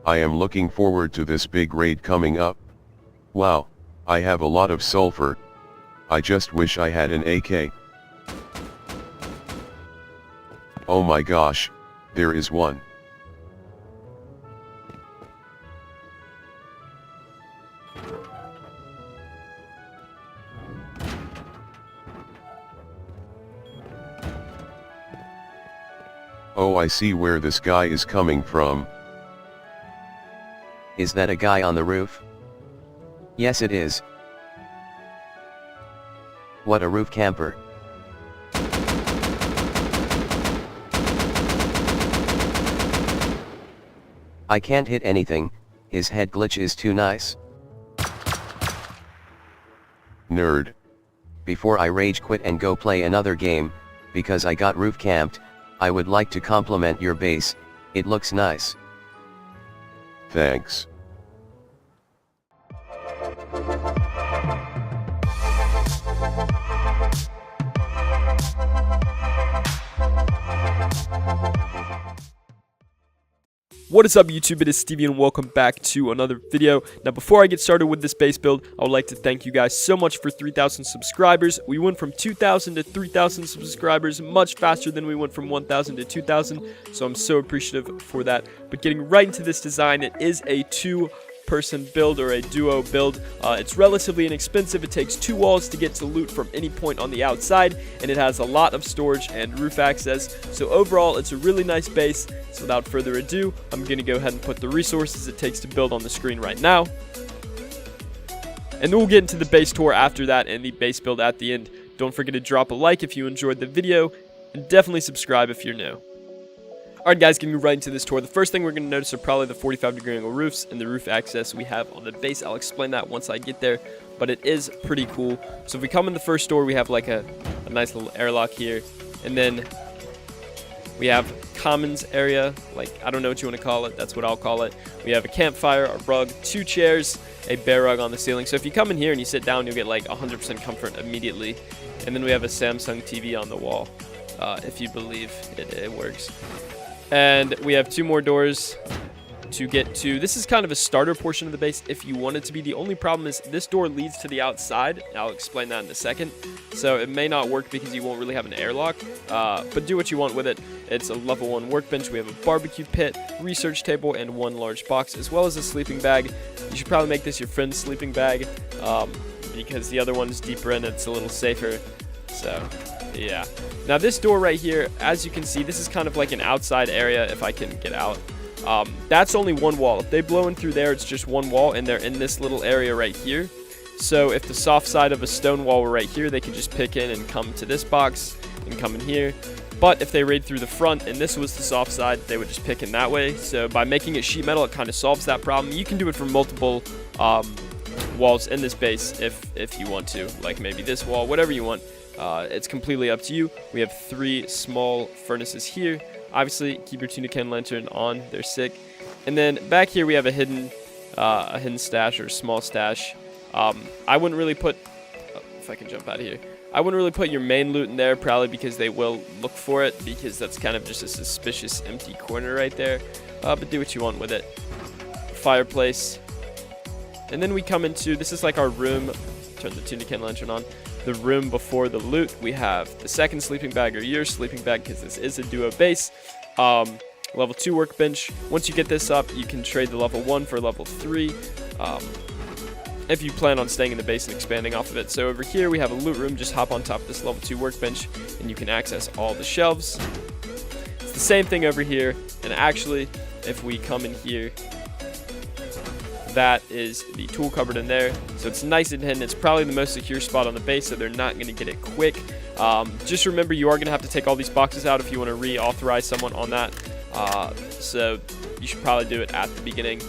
I am looking forward to this big raid coming up. Wow, I have a lot of sulfur. I just wish I had an AK. Oh my gosh, there is one. Oh, I see where this guy is coming from. Is that a guy on the roof? Yes, it is. What a roof camper. I can't hit anything, his head glitch is too nice. Nerd. Before I rage quit and go play another game, because I got roof camped, I would like to compliment your base, it looks nice. Thanks. What is up YouTube, it is Stevie and welcome back to another video. Now before I get started with this base build, I would like to thank you guys so much for 3,000 subscribers. We went from 2,000 to 3,000 subscribers much faster than we went from 1,000 to 2,000, so I'm so appreciative for that. But getting right into this design, it is a two-person build or a duo build. It's relatively inexpensive. It takes 2 walls to get to loot from any point on the outside, and it has a lot of storage and roof access. So overall, it's a really nice base. So without further ado, I'm going to go ahead and put the resources it takes to build on the screen right now. And then we'll get into the base tour after that and the base build at the end. Don't forget to drop a like if you enjoyed the video, and definitely subscribe if you're new. Alright guys, getting right into this tour. The first thing we're going to notice are probably the 45-degree angle roofs and the roof access we have on the base. I'll explain that once I get there, but it is pretty cool. So if we come in the first door, we have like a nice little airlock here, and then we have commons area, like I don't know what you want to call it, that's what I'll call it. We have a campfire, a rug, 2 chairs, a bear rug on the ceiling. So if you come in here and you sit down, you'll get like 100% comfort immediately. And then we have a Samsung TV on the wall, if you believe it works. And we have 2 more doors to get to. This is kind of a starter portion of the base if you want it to be. The only problem is this door leads to the outside. I'll explain that in a second. So it may not work because you won't really have an airlock, but do what you want with it. It's a level 1 workbench. We have a barbecue pit, research table, and 1 large box, as well as a sleeping bag. You should probably make this your friend's sleeping bag because the other one's deeper in, it's a little safer. So yeah. Now this door right here, as you can see, this is kind of like an outside area if I can get out. That's only 1 wall. If they blow in through there, it's just 1 wall, and they're in this little area right here. So if the soft side of a stone wall were right here, they could just pick in and come to this box and come in here. But if they raid through the front and this was the soft side, they would just pick in that way. So by making it sheet metal, it kind of solves that problem. You can do it for multiple walls in this base if you want to, like maybe this wall, whatever you want. It's completely up to you. We have 3 small furnaces here. Obviously, keep your tuna can lantern on. They're sick. And then back here we have a hidden stash or small stash. I wouldn't really put, if I can jump out of here, I wouldn't really put your main loot in there, probably because they will look for it, because that's kind of just a suspicious empty corner right there. But do what you want with it. Fireplace. And then we come into, this is like our room. Turn the tuna can lantern on. The room before the loot. We have the second sleeping bag, or your sleeping bag, because this is a duo base. Level 2 workbench. Once you get this up, you can trade the level 1 for level 3 if you plan on staying in the base and expanding off of it. So over here we have a loot room. Just hop on top of this level 2 workbench and you can access all the shelves. It's the same thing over here, and actually if we come in here, that is the tool cupboard in there. So it's nice and hidden. It's probably the most secure spot on the base, so they're not going to get it quick. Just remember, you are going to have to take all these boxes out if you want to reauthorize someone on that. So you should probably do it at the beginning.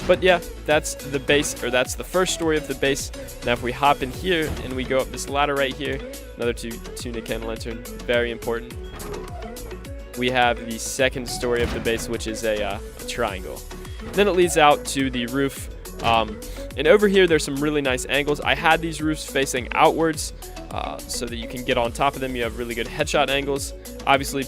But yeah, that's the base, or that's the first story of the base. Now if we hop in here and we go up this ladder right here, another tuna can lantern, very important. We have the second story of the base, which is a triangle. Then it leads out to the roof, and over here there's some really nice angles. I had these roofs facing outwards so that you can get on top of them. You have really good headshot angles. Obviously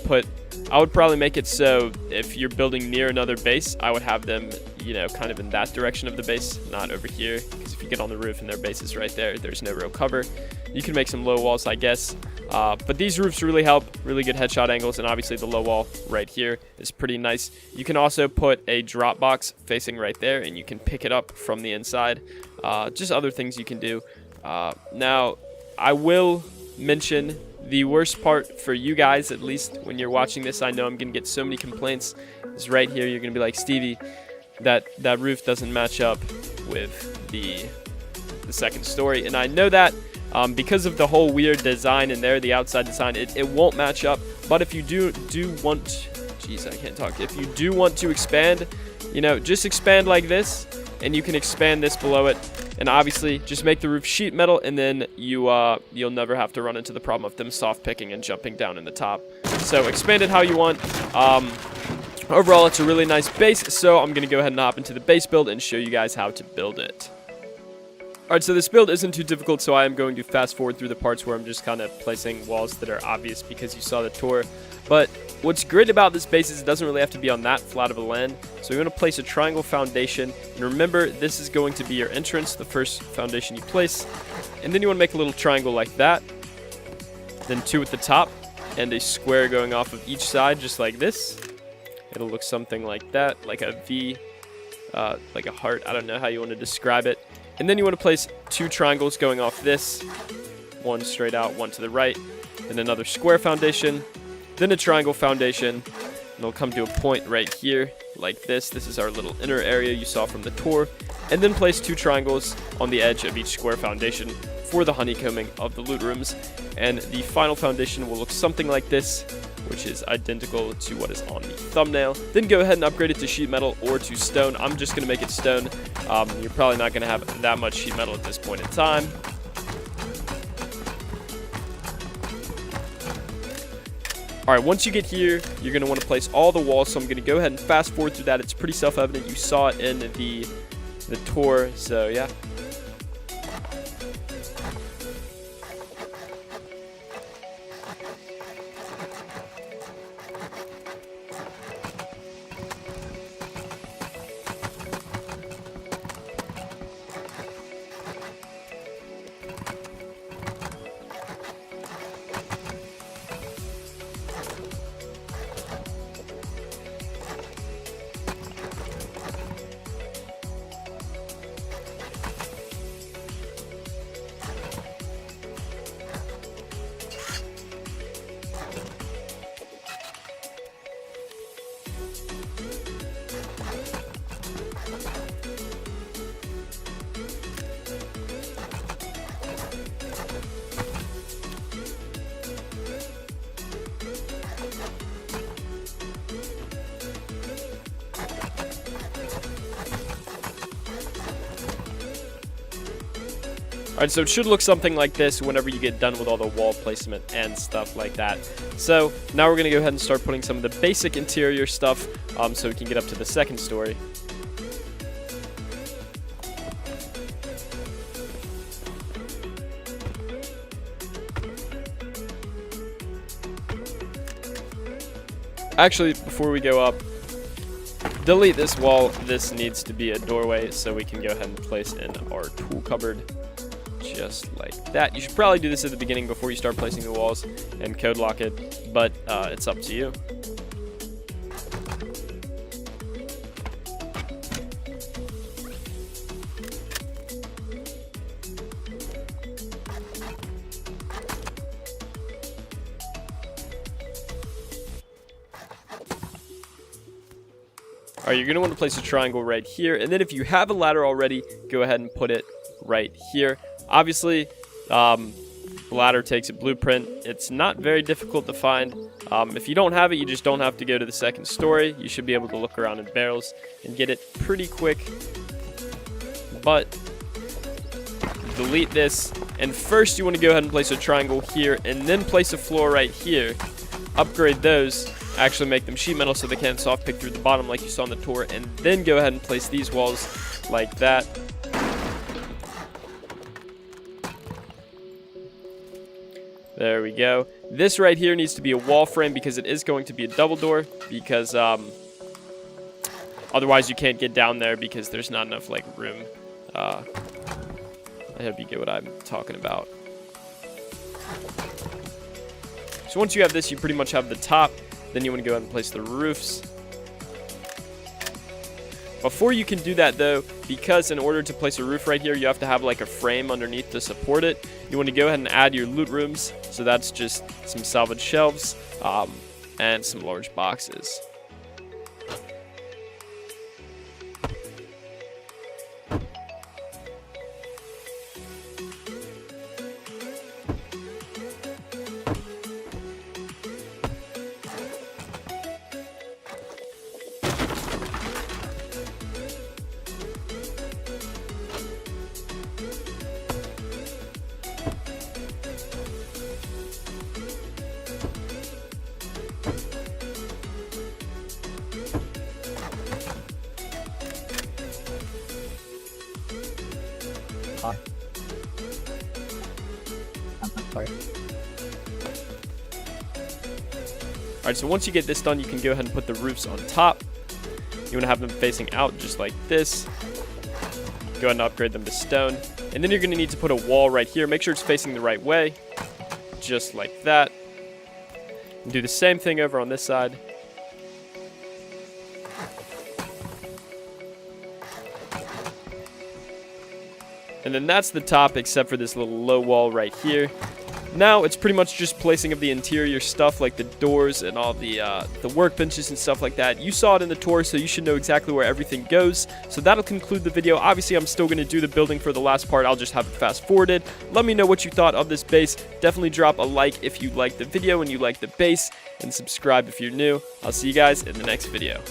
I would probably make it so if you're building near another base, I would have them you know, kind of in that direction of the base, not over here, because if you get on the roof and their base is right there, there's no real cover. You can make some low walls, I guess, but these roofs really help, really good headshot angles, and obviously the low wall right here is pretty nice. You can also put a drop box facing right there, and you can pick it up from the inside. Just other things you can do. Now, I will mention the worst part for you guys, at least when you're watching this, I know I'm going to get so many complaints, is right here. You're going to be like, Stevie, that roof doesn't match up with the second story. And I know that because of the whole weird design in there, the outside design, it won't match up. But if you do want, jeez, I can't talk. If you do want to expand, you know, just expand like this, and you can expand this below it. And obviously, just make the roof sheet metal, and then you'll never have to run into the problem of them soft picking and jumping down in the top. So expand it how you want. Overall, it's a really nice base, so I'm going to go ahead and hop into the base build and show you guys how to build it. Alright, so this build isn't too difficult, so I am going to fast forward through the parts where I'm just kind of placing walls that are obvious because you saw the tour. But what's great about this base is it doesn't really have to be on that flat of a land. So you're going to place a triangle foundation. And remember, this is going to be your entrance, the first foundation you place. And then you want to make a little triangle like that. Then 2 at the top. And a square going off of each side, just like this. It'll look something like that, like a V, like a heart. I don't know how you want to describe it. And then you want to place 2 triangles going off this. 1 straight out, 1 to the right. Then another square foundation. Then a triangle foundation, and it'll come to a point right here, like this. This is our little inner area you saw from the tour. And then place 2 triangles on the edge of each square foundation for the honeycombing of the loot rooms. And the final foundation will look something like this, which is identical to what is on the thumbnail. Then go ahead and upgrade it to sheet metal or to stone. I'm just going to make it stone. You're probably not going to have that much sheet metal at this point in time. Alright, once you get here, you're going to want to place all the walls, so I'm going to go ahead and fast forward through that. It's pretty self-evident. You saw it in the tour, so yeah. Alright, so it should look something like this whenever you get done with all the wall placement and stuff like that. So now we're going to go ahead and start putting some of the basic interior stuff so we can get up to the second story. Actually, before we go up, delete this wall. This needs to be a doorway, so we can go ahead and place in our tool cupboard. Just like that. You should probably do this at the beginning before you start placing the walls and code lock it, but it's up to you. Alright, you're going to want to place a triangle right here, and then if you have a ladder already, go ahead and put it right here. Obviously, ladder takes a blueprint. It's not very difficult to find. If you don't have it, you just don't have to go to the second story. You should be able to look around in barrels and get it pretty quick. But delete this, and first you want to go ahead and place a triangle here, and then place a floor right here. Upgrade those. Actually make them sheet metal so they can't soft pick through the bottom like you saw on the tour, and then go ahead and place these walls like that. There we go. This right here needs to be a wall frame because it is going to be a double door, because Otherwise, you can't get down there because there's not enough like room. I hope you get what I'm talking about. So once you have this, you pretty much have the top. Then you want to go ahead and place the roofs. Before you can do that though, because in order to place a roof right here, you have to have like a frame underneath to support it. You want to go ahead and add your loot rooms. So that's just some salvage shelves and some large boxes. Sorry. Alright, so once you get this done, you can go ahead and put the roofs on top. You want to have them facing out just like this. Go ahead and upgrade them to stone. And then you're going to need to put a wall right here. Make sure it's facing the right way. Just like that. And do the same thing over on this side. And then that's the top, except for this little low wall right here. Now it's pretty much just placing of the interior stuff like the doors and all the workbenches and stuff like that. You saw it in the tour, so you should know exactly where everything goes. So that'll conclude the video. Obviously, I'm still going to do the building for the last part. I'll just have it fast forwarded. Let me know what you thought of this base. Definitely drop a like if you liked the video and you like the base, and subscribe if you're new. I'll see you guys in the next video.